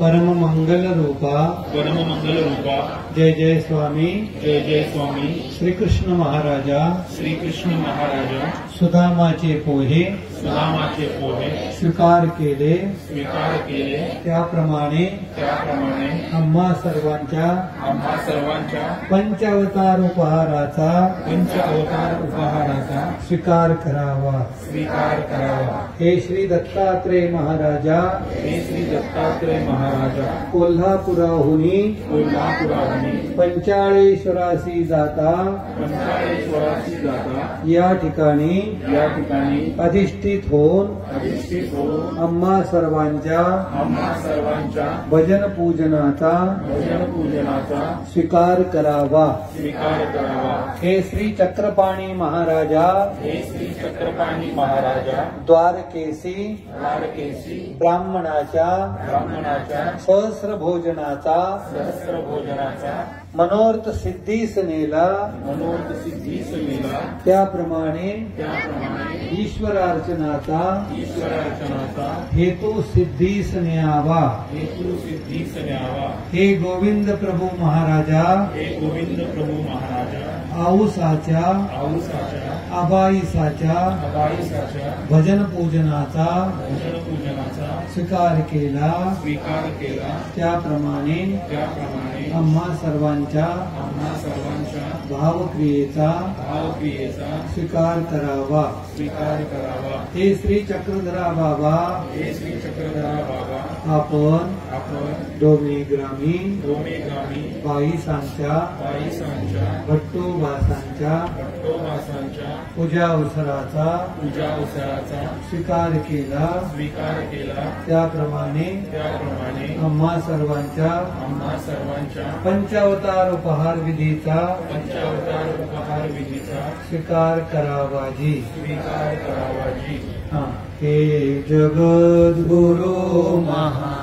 परम मंगल रूपा जय जय स्वामी श्री कृष्ण महाराजा सुदामाचे पोहे स्वीकार केले त्याप्रमाणे आम्हा सर्वांच्या पंचावतार उपहाराचा स्वीकार करावा। हे श्री दत्तात्रेय महाराजा कोल्हापुराहुनी पंचाळेश्वरासी जाता या ठिकाणी अधिष्ठित होऊन आम्हा सर्वांच्या भजन पूजनाचा स्वीकार करावा। हे श्री चक्रपाणी महाराजा द्वारकेसी ब्राह्मणाच्या सहस्र भोजनाचा मनोर्थ सिद्धीस नेला त्याप्रमाणे ईश्वरार्चनाचा हेतू सिद्धीस न्यावा। हे गोविंद प्रभू महाराजा आऊसाच्या अबाईसाच्या भजन पूजनाचा स्वीकार केला त्याप्रमाणे आम्हा सर्वांच्या भावक्रियेचा स्वीकार करावा। हे श्री चक्रधरा बाबा आपण डोमे ग्रामीण बाईसांच्या भट्टोबासांच्या पूजा अवसराचा स्वीकार केला त्याप्रमाणे आम्हा सर्वांच्या पंचावतार उपहार विधीचा स्वीकार करावाजी। हे जगद्गुरु महा